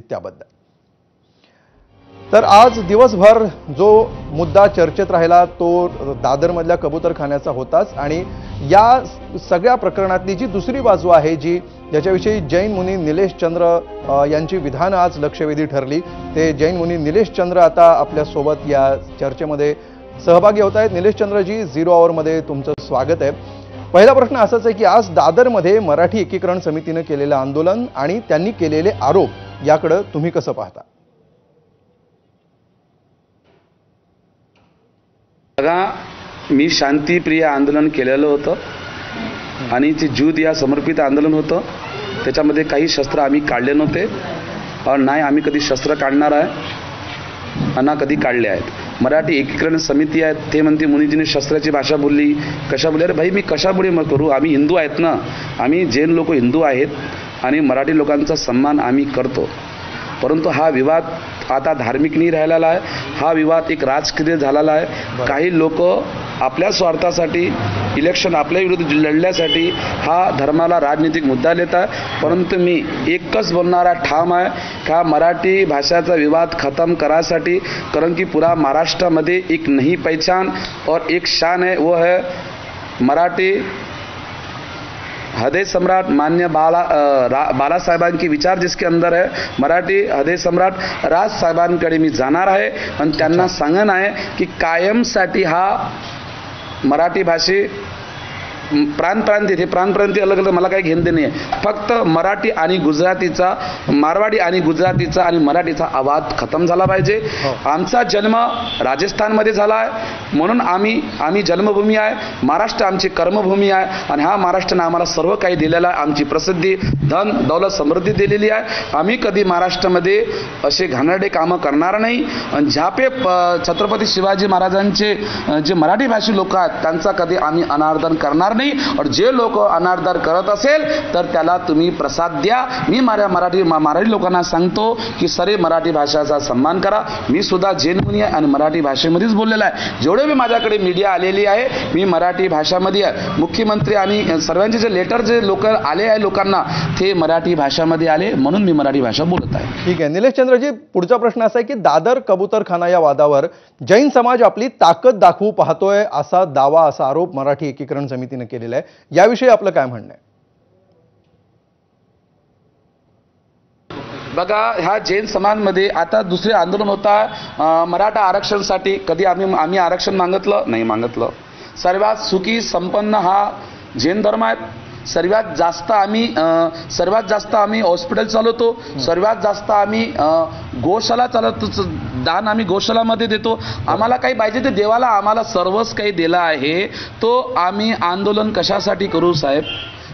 त्याबद्दल। तर आज दिवसभर जो मुद्दा चर्चेत राहिला तो दादरमधल्या कबूतरखान्याचा होताच आणि या सगळ्या प्रकरणातली जी दुसरी बाजू आहे जी ज्याच्याविषयी जैन मुनी निलेश चंद्र यांची विधानं आज लक्षवेधी ठरली, ते जैन मुनी निलेश चंद्र आता आपल्या सोबत या चर्चेमध्ये सहभागी होत आहेत। निलेश चंद्रजी, 0 आवरमध्ये तुमचं स्वागत आहे। पहिला प्रश्न असाच आहे की आज दादरमध्ये मराठी एकीकरण समितीने केलेलं आंदोलन आणि त्यांनी केलेले आरोप याकडे तुम्ही कसं पाहता? बघा, मी शांतीप्रिय आंदोलन केलेलं होतं आणि ते ज्यूत या समर्पित आंदोलन होतं। त्याच्यामध्ये काही शस्त्र आम्ही काढले नव्हते और नाही आम्ही कधी शस्त्र काढणार आहे आणि कधी काढले आहेत। मराठी एकीकरण समिती आहे ते म्हणते मुनीजीने शस्त्राची भाषा बोलली, कशा बोलले? अरे भाई, मी कशामुळे मग करू? आम्ही हिंदू आहेत ना, आम्ही जैन लोक हिंदू आहेत आणि मराठी लोकांचा सन्मान आम्ही करतो। परंतु हा विवाद आता धार्मिक नाही राहिलेला आहे, हा विवाद एक राजकीय झालेला आहे। काही लोक आपल्या स्वार्थासाठी इलेक्शन आपल्या विरुद्ध लढण्यासाठी हा धर्माला राजनीतिक मुद्दा लेत आहे। परंतु मी एकच बोलणारा ठाम आहे का मराठी भाषाचा विवाद खत्म करायसाठी, कारण की पूरा महाराष्ट्रामध्ये एक नई पहचान और एक शान है, वो है मराठी हृदय सम्राट मान्य बाला साहेबांचे विचार जिसके अंदर है। मराठी हृदय सम्राट राज साहेबांकडे मी जाणार आहे आणि त्यांना सांगणं आहे की कायमसाठी हा मराठी भाषे प्रांत अलग अलग मला काही घेणं देणं नाही, फक्त मराठी आणि गुजरातीचा, मारवाडी आणि गुजरातीचा आणि मराठीचा आवाज खतम झाला पाहिजे। आमचा जन्म राजस्थानमध्ये झाला आहे म्हणून आम्ही जन्मभूमी आहे, महाराष्ट्र आमची कर्मभूमी आहे आणि हा महाराष्ट्राने आम्हाला सर्व काही दिलेलं आहे। आमची प्रसिद्धी, धन दौलत, समृद्धी दिलेली आहे। आम्ही कधी महाराष्ट्रामध्ये असे घाणेरडे कामं करणार नाही आणि ज्यापे छत्रपती शिवाजी महाराजांचे जे मराठी भाषी लोक आहेत त्यांचा कधी आम्ही अनादर करणार नाही और जे लोक अनादर करत असेल तर त्याला तुम्ही प्रसाद द्या। मी मराठी लोकांना सांगतो की सरे मराठी भाषेचा सन्मान करा। मी सुद्धा जैन मुनी आहे आणि मराठी भाषेमध्येच बोललेला आहे। जेवढे भी माझ्याकडे मीडिया आलेली आहे मी मराठी भाषामध्ये आहे। मुख्यमंत्री आणि सर्वांचे जे लेटर जे लोक आले आहे लोकांना ते मराठी भाषामध्ये आले म्हणून मी मराठी भाषा बोलत आहे। ठीक आहे निलेश चंद्रजी, पुढचा प्रश्न असा आहे की दादर कबूतरखाना या वादावर जैन समाज आपली ताकद दाखवू पाहतोय असा दावा, असा आरोप मराठी एकीकरण समितीने केलेला आहे। याविषयी आपलं काय म्हणणं आहे? बघा, ह्या जैन समाजमध्ये आता दुसरे आंदोलन होता मराठा आरक्षणासाठी। कधी आम्ही आरक्षण मागितलं नाही। सर्वात सुखी संपन्न हा जैन धर्म आहे। सर्वात जास्त आम्ही हॉस्पिटल चालवतो, सर्वात जास्त आम्ही गोशाला चालवतो, दान आम्ही गोशालामध्ये देतो। आम्हाला काही पाहिजे ते देवाला आम्हाला सर्वच काही दिलं आहे। तो आम्ही आंदोलन कशासाठी करू साहेब?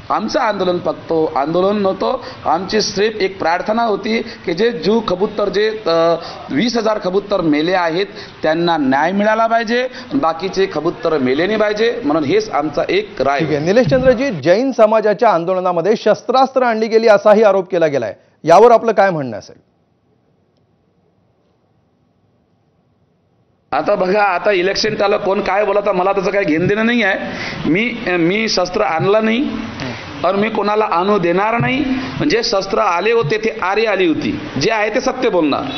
आमचं आंदोलन फक्त आंदोलन नव्हतं, आमची सिर्फ एक प्रार्थना होती की जे जीव कबूतर जे 20,000 कबूतर मेले आहेत त्यांना न्याय मिळाला पाहिजे, बाकीचे कबूतर मेले नाही पाहिजे, म्हणून हेच आमचा एक राय आहे। निलेश चंद्रजी, जैन समाजाच्या आंदोलनामध्ये शस्त्रास्त्र आणली गेली असाही आरोप केला गेलाय, यावर आपलं काय म्हणणं असेल? आता बघा, आता इलेक्शन टाला कोण काय बोलता मला त्याचं काही घेणं देणं नाही आहे। मी शस्त्र आणलं नाही और मी कोणाला आणू देणार नाही। जे शस्त्र आले होते ते आरी आली होती, जे आहे ते सत्य बोलणार।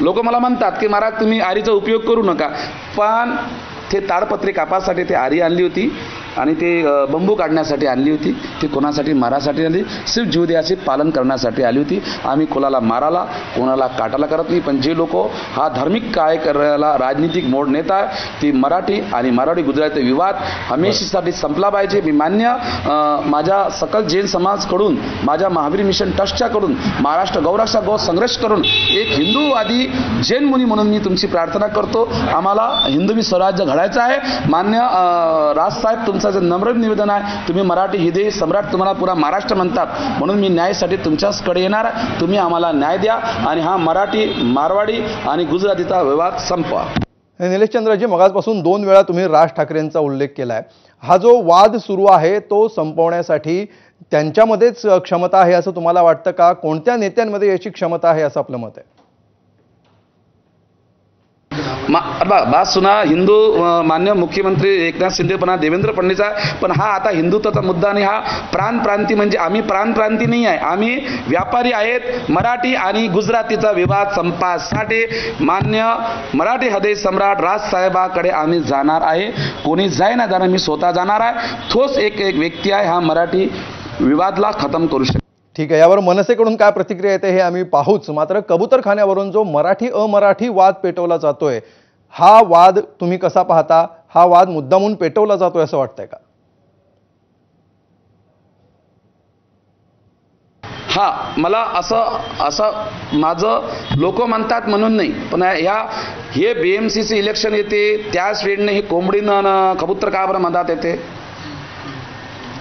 लोक मला म्हणतात की महाराज तुम्ही आरीचा उपयोग करू नका, पण ते ताडपत्री कापासाठी ते आरी आणली होती आणि ते बंबू काढण्यासाठी आणली होती। ती कोणासाठी? मारासाठी आली, सिर्फ जीवदयाचे पालन करण्यासाठी आली होती। आम्ही कोणाला माराला कोणाला काटाला करत नाही, पण जे लोक हा धार्मिक काय करायला राजनीतिक मोड नेत आहे ती मराठी आणि मराठी गुजराती विवाद हमेशासाठी संपला पाहिजे। मी मान्य माझ्या सकल जैन समाजकडून, माझ्या महावीर मिशन ट्रस्टच्याकडून, महाराष्ट्र गौरक्षा गौ संघर्ष करून एक हिंदूवादी जैन मुनी म्हणून मी तुमची प्रार्थना करतो। आम्हाला हिंदवी स्वराज्य घडायचं आहे। मान्य राजसाहेब, तुमचं नम्र निवेदन आहे, तुम्ही मराठी हृदय सम्राट तुम्हाला पुरा महाराष्ट्र म्हणतात, म्हणून मी न्यायासाठी तुमच्याकडे येणार आहे। तुम्ही आम्हाला न्याय द्या आणि हा मराठी, मारवाडी आणि गुजरातीचा विवाद संपवा। निलेश चंद्रजी, मगाचपासून 2 वेळा तुम्ही राज ठाकरेंचा उल्लेख केलाय। हा जो वाद सुरू आहे तो संपवण्यासाठी त्यांच्यामध्येच क्षमता आहे असं तुम्हाला वाटतं का? कोणत्या नेत्यांमध्ये याची क्षमता आहे असं आपलं मत आहे? बात सुना, हिंदू मान्य मुख्यमंत्री एकनाथ शिंदे पण देवेंद्र फडणवीस आहे, पण हा आता हिंदुत्वाचा मुद्दा आणि हा प्रांतप्रांती म्हणजे आम्ही प्रांतप्रांती नाही आहे, आम्ही व्यापारी आहेत. मराठी आणि गुजरातीचा विवाद संपासाठी मान्य मराठी हृदय सम्राट राजसाहेबाकडे आम्ही जाणार आहे. कोणी जाय ना जाणार, मी स्वतः जाणार आहे. तोच एक व्यक्ती आहे हा मराठी विवादला खतम करू शकतो. ठीक आहे, यावर मनसेकडून काय प्रतिक्रिया येते हे आम्ही पाहूच. मात्र कबूतरखान्यावरून जो मराठी अमराठी वाद पेटवला जातोय, हा वाद तुम्ही कसा पाहता? हा वाद मुद्दामून पेटवला जातोय असं वाटतंय का? हा, मला असं माझं लोक म्हणतात म्हणून नाही, पण हे BMCC इलेक्शन येते त्याच वेळेने हे कोंबडीनं कबूतर का बरं मधात येते?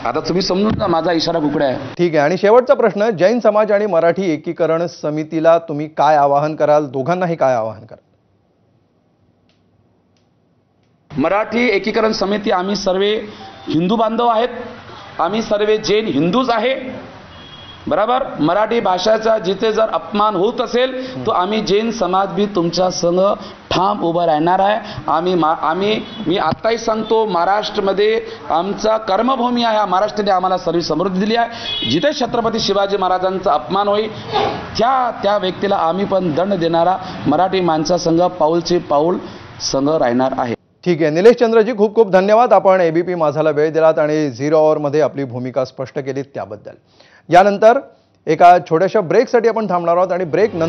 आता तुम्ही समजून जा, माझा इशारा कुकडे आहे. ठीक आहे. आणि शेवटचा प्रश्न, जैन समाज आणि मराठी एकीकरण समितीला तुम्ही काय आवाहन कराल? दोघांनाही काय आवाहन कराल? मराठी एकीकरण समिती आम्ही सर्व हिंदू बांधव आहेत, आम्ही सर्व जैन हिंदूच आहे, बरोबर. मराठी भाषेचा जिथे जर अपमान होत असेल तर आम्ही जैन समाज बी तुमच्या संग ठाम उभं राहणार आहे. मी आत्ताही सांगतो, महाराष्ट्रामध्ये आमचा कर्मभूमी आहे. महाराष्ट्राने आम्हाला सर्व समृद्धी दिली आहे. जिथे छत्रपती शिवाजी महाराजांचा अपमान होईल त्या व्यक्तीला आम्ही पण दंड देणारा मराठी माणसासंग पाऊलचे पाऊल संग राहणार आहे. ठीक आहे, निलेश चंद्रजी, खूप खूप धन्यवाद. आपण ABP माझाला वेळ दिलात आणि 0 आवरमध्ये आपली भूमिका स्पष्ट केलीत त्याबद्दल. यानंतर एका छोट्याशा ब्रेकसाठी आपण थांबणार आहोत आणि ब्रेक नंतर